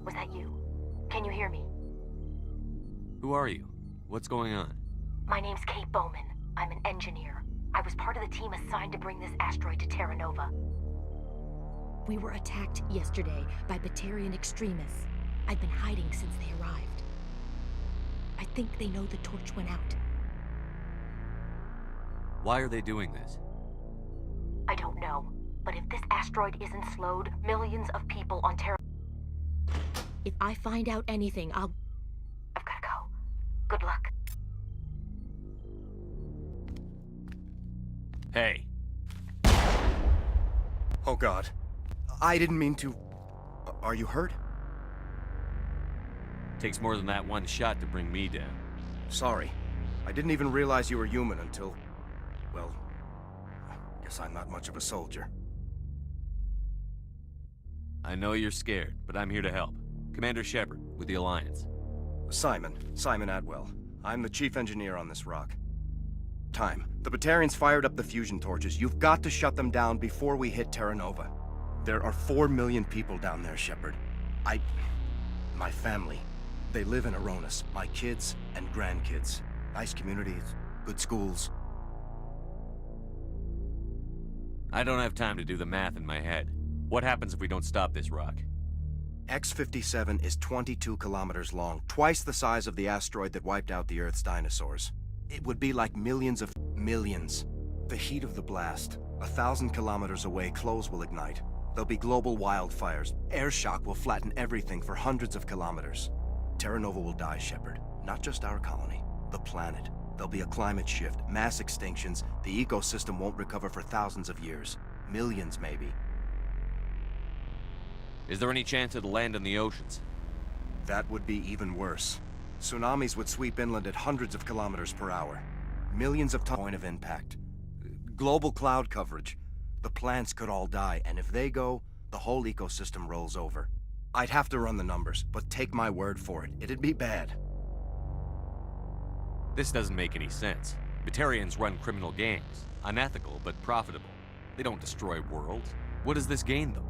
Was that you? Can you hear me? Who are you? What's going on? My name's Kate Bowman. I'm an engineer. I was part of the team assigned to bring this asteroid to Terra Nova. We were attacked yesterday by Batarian extremists. I've been hiding since they arrived. I think they know the torch went out. Why are they doing this? I don't know, but if this asteroid isn't slowed, millions of people on Terra... If I find out anything, I've gotta go. Good luck. Hey. Oh God. I didn't mean to... Are you hurt? Takes more than that one shot to bring me down. Sorry. I didn't even realize you were human until... Well, I guess I'm not much of a soldier. I know you're scared, but I'm here to help. Commander Shepard, with the Alliance. Simon Atwell. I'm the chief engineer on this rock. Time. The Batarians fired up the fusion torches. You've got to shut them down before we hit Terra Nova. There are 4 million people down there, Shepard. My family. They live in Aronis. My kids and grandkids. Nice communities, good schools. I don't have time to do the math in my head. What happens if we don't stop this rock? X-57 is 22 kilometers long, twice the size of the asteroid that wiped out the Earth's dinosaurs. It would be like millions. The heat of the blast, 1,000 kilometers away, clothes will ignite. There'll be global wildfires. Air shock will flatten everything for hundreds of kilometers. Terra Nova will die, Shepard. Not just our colony, the planet. There'll be a climate shift, mass extinctions. The ecosystem won't recover for thousands of years. Millions, maybe. Is there any chance it'll land in the oceans? That would be even worse. Tsunamis would sweep inland at hundreds of kilometers per hour. Millions of tons of impact. Global cloud coverage. The plants could all die, and if they go, the whole ecosystem rolls over. I'd have to run the numbers, but take my word for it, it'd be bad. This doesn't make any sense. Batarians run criminal gangs. Unethical, but profitable. They don't destroy worlds. What does this gain them?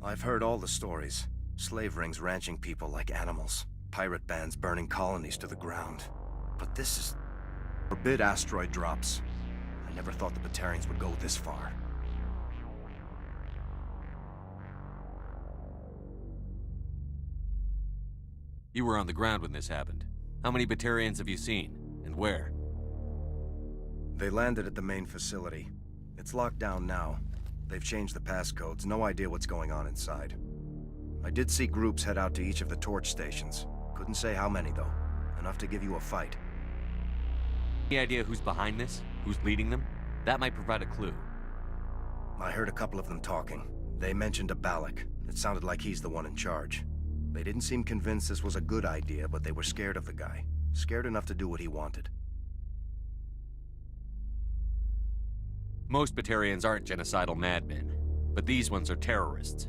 I've heard all the stories. Slave rings ranching people like animals. Pirate bands burning colonies to the ground. But this is... Forbid asteroid drops. I never thought the Batarians would go this far. You were on the ground when this happened. How many Batarians have you seen? And where? They landed at the main facility. It's locked down now. They've changed the passcodes. No idea what's going on inside. I did see groups head out to each of the torch stations. Couldn't say how many, though. Enough to give you a fight. Any idea who's behind this? Who's leading them? That might provide a clue. I heard a couple of them talking. They mentioned a Balak. It sounded like he's the one in charge. They didn't seem convinced this was a good idea, but they were scared of the guy. Scared enough to do what he wanted. Most Batarians aren't genocidal madmen, but these ones are terrorists.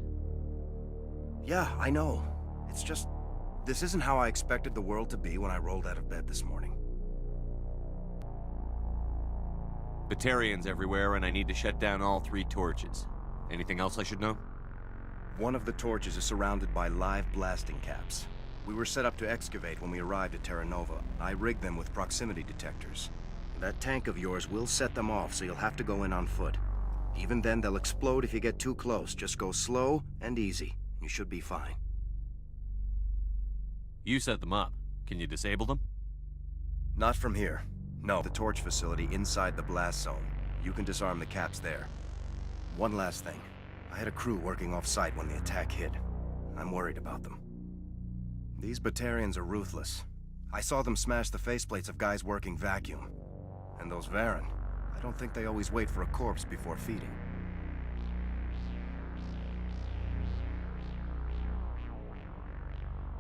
Yeah, I know. It's just... This isn't how I expected the world to be when I rolled out of bed this morning. Batarians everywhere, and I need to shut down all 3 torches. Anything else I should know? One of the torches is surrounded by live blasting caps. We were set up to excavate when we arrived at Terra Nova. I rigged them with proximity detectors. That tank of yours will set them off, so you'll have to go in on foot. Even then, they'll explode if you get too close. Just go slow and easy. You should be fine. You set them up. Can you disable them? Not from here. No, the torch facility inside the blast zone. You can disarm the caps there. One last thing. I had a crew working off-site when the attack hit. I'm worried about them. These Batarians are ruthless. I saw them smash the faceplates of guys working vacuum. And those Varen, I don't think they always wait for a corpse before feeding.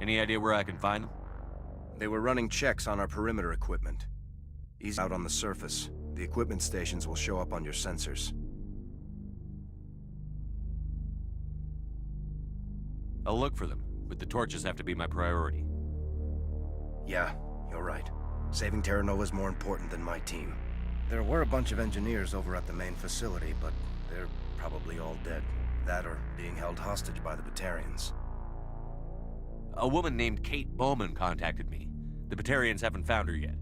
Any idea where I can find them? They were running checks on our perimeter equipment. Easy out on the surface. The equipment stations will show up on your sensors. I'll look for them, but the torches have to be my priority. Yeah, you're right. Saving Terra Nova is more important than my team. There were a bunch of engineers over at the main facility, but they're probably all dead. That or being held hostage by the Batarians. A woman named Kate Bowman contacted me. The Batarians haven't found her yet.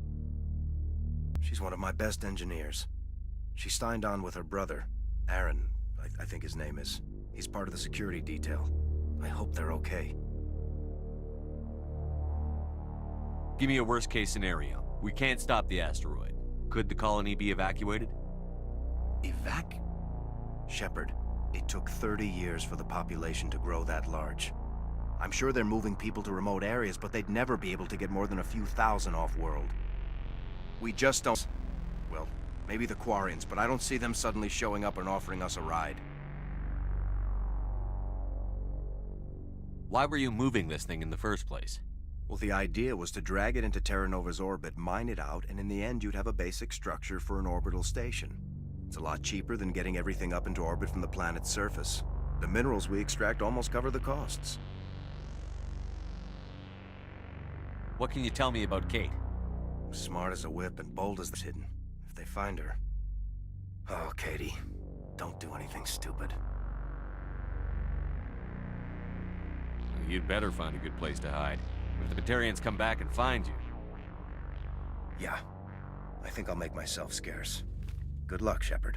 She's one of my best engineers. She signed on with her brother, Aaron, I think his name is. He's part of the security detail. I hope they're okay. Give me a worst-case scenario. We can't stop the asteroid. Could the colony be evacuated? Shepard, it took 30 years for the population to grow that large. I'm sure they're moving people to remote areas, but they'd never be able to get more than a few thousand off-world. We just don't... Well, maybe the Quarians, but I don't see them suddenly showing up and offering us a ride. Why were you moving this thing in the first place? Well, the idea was to drag it into Terra Nova's orbit, mine it out, and in the end you'd have a basic structure for an orbital station. It's a lot cheaper than getting everything up into orbit from the planet's surface. The minerals we extract almost cover the costs. What can you tell me about Kate? Smart as a whip and bold as the hidden. If they find her... Oh, Katie, don't do anything stupid. You'd better find a good place to hide. If the Batarians come back and find you... Yeah, I think I'll make myself scarce. Good luck, Shepard.